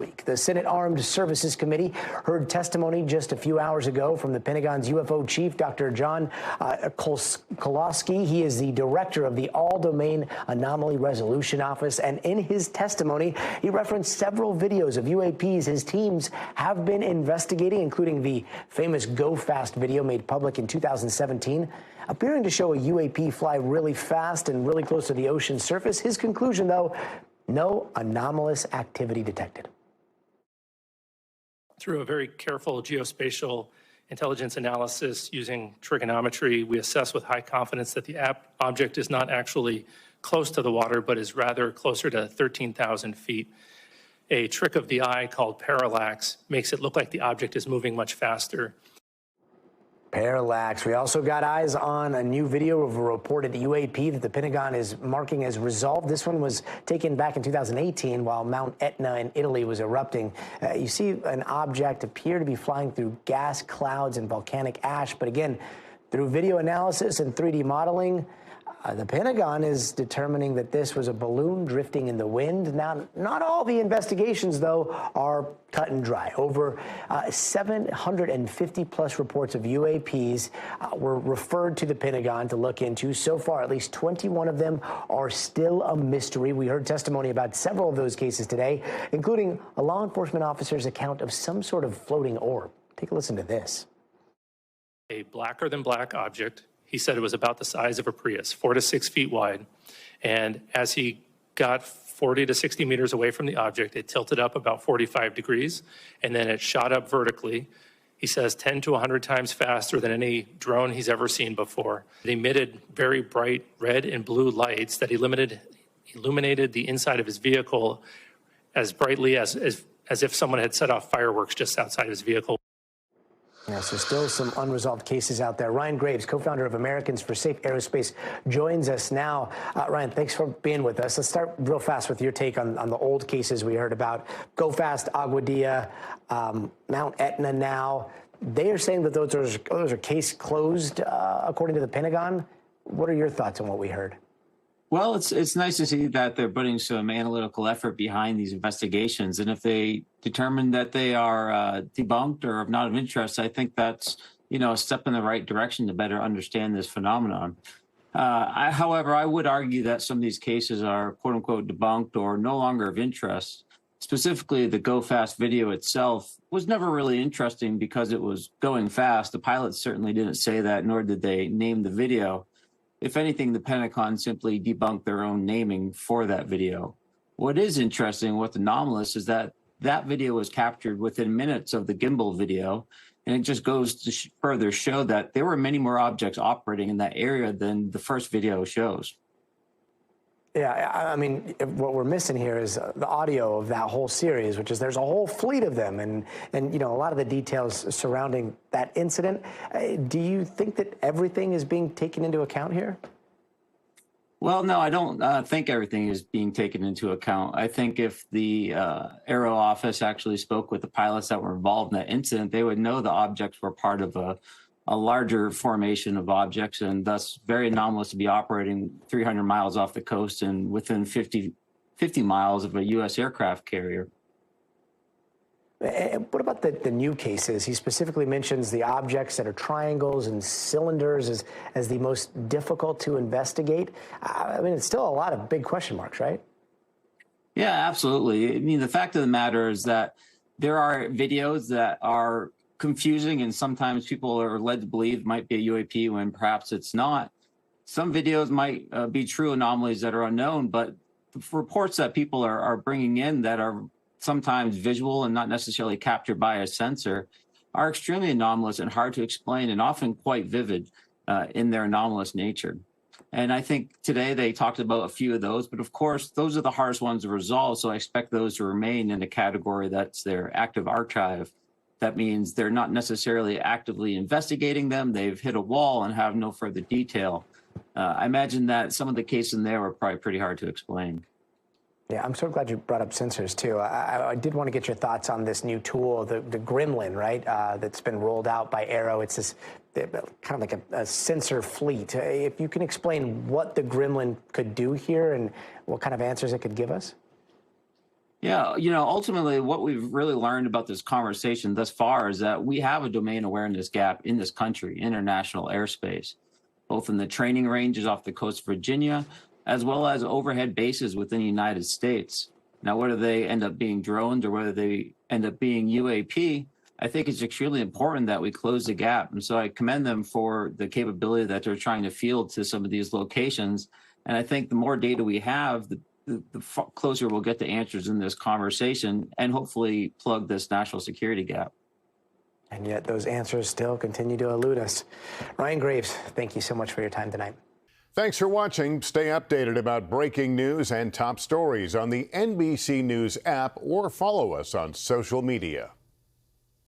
The Senate Armed Services Committee heard testimony just a few hours ago from the Pentagon's UFO chief, Dr. John Kolosky. He is the director of the All-Domain Anomaly Resolution Office, and in his testimony, he referenced several videos of UAPs his teams have been investigating, including the famous Go Fast video made public in 2017, appearing to show a UAP fly really fast and really close to the ocean surface. His conclusion, though, no anomalous activity detected. Through a very careful geospatial intelligence analysis using trigonometry, we assess with high confidence that the object is not actually close to the water, but is rather closer to 13,000 feet. A trick of the eye called parallax makes it look like the object is moving much faster. Parallax. We also got eyes on a new video of a reported UAP that the Pentagon is marking as resolved. This one was taken back in 2018 while Mount Etna in Italy was erupting. You see an object appear to be flying through gas clouds and volcanic ash. But again, through video analysis and 3D modeling, the Pentagon is determining that this was a balloon drifting in the wind. Now, not all the investigations, though, are cut and dry. Over 750 plus reports of UAPs were referred to the Pentagon to look into. So far, at least 21 of them are still a mystery. We heard testimony about several of those cases today, including a law enforcement officer's account of some sort of floating orb. Take a listen to this. A blacker than black object. He said it was about the size of a Prius, 4 to 6 feet wide. And as he got 40 to 60 meters away from the object, it tilted up about 45 degrees, and then it shot up vertically. He says 10 to 100 times faster than any drone he's ever seen before. It emitted very bright red and blue lights that illuminated the inside of his vehicle as brightly as if someone had set off fireworks just outside his vehicle. Yeah, so still some unresolved cases out there. Ryan Graves, co-founder of Americans for Safe Aerospace, joins us now. Ryan, thanks for being with us. Let's start real fast with your take on the old cases we heard about. Go Fast, Agua Dia, Mount Etna now. They are saying that those are case closed, according to the Pentagon. What are your thoughts on what we heard? Well, it's nice to see that they're putting some analytical effort behind these investigations. And if they determine that they are debunked or not of interest, I think that's, a step in the right direction to better understand this phenomenon. However, I would argue that some of these cases are, quote unquote, debunked or no longer of interest. Specifically, the Go Fast video itself was never really interesting because it was going fast. The pilots certainly didn't say that, nor did they name the video. If anything, the Pentagon simply debunked their own naming for that video. What is interesting, what's anomalous, is that that video was captured within minutes of the gimbal video, and it just goes to further show that there were many more objects operating in that area than the first video shows. Yeah, I mean, what we're missing here is the audio of that whole series, which is there's a whole fleet of them and a lot of the details surrounding that incident. Do you think that everything is being taken into account here? Well, no, I don't think everything is being taken into account. I think if the Aero office actually spoke with the pilots that were involved in that incident, they would know the objects were part of a larger formation of objects, and thus very anomalous to be operating 300 miles off the coast and within 50 miles of a U.S. aircraft carrier. What about the new cases? He specifically mentions the objects that are triangles and cylinders as the most difficult to investigate. I mean, it's still a lot of big question marks, right? Yeah, absolutely. I mean, the fact of the matter is that there are videos that are confusing, and sometimes people are led to believe it might be a UAP when perhaps it's not. Some videos might be true anomalies that are unknown, but the reports that people are bringing in that are sometimes visual and not necessarily captured by a sensor are extremely anomalous and hard to explain, and often quite vivid in their anomalous nature. And I think today they talked about a few of those, but of course, those are the hardest ones to resolve. So I expect those to remain in a category that's their active archive. That means they're not necessarily actively investigating them. They've hit a wall and have no further detail. I imagine that some of the cases in there were probably pretty hard to explain. Yeah, I'm so glad you brought up sensors, too. I did want to get your thoughts on this new tool, the Gremlin, right, that's been rolled out by Aero. It's this kind of like a sensor fleet. If you can explain what the Gremlin could do here and what kind of answers it could give us. Yeah, you know, ultimately, what we've really learned about this conversation thus far is that we have a domain awareness gap in this country, international airspace, both in the training ranges off the coast of Virginia, as well as overhead bases within the United States. Now, whether they end up being drones or whether they end up being UAP, I think it's extremely important that we close the gap. And so I commend them for the capability that they're trying to field to some of these locations. And I think the more data we have, the closer we'll get to answers in this conversation and hopefully plug this national security gap. And yet those answers still continue to elude us. Ryan Graves, thank you so much for your time tonight. Thanks for watching. Stay updated about breaking news and top stories on the NBC News app or follow us on social media.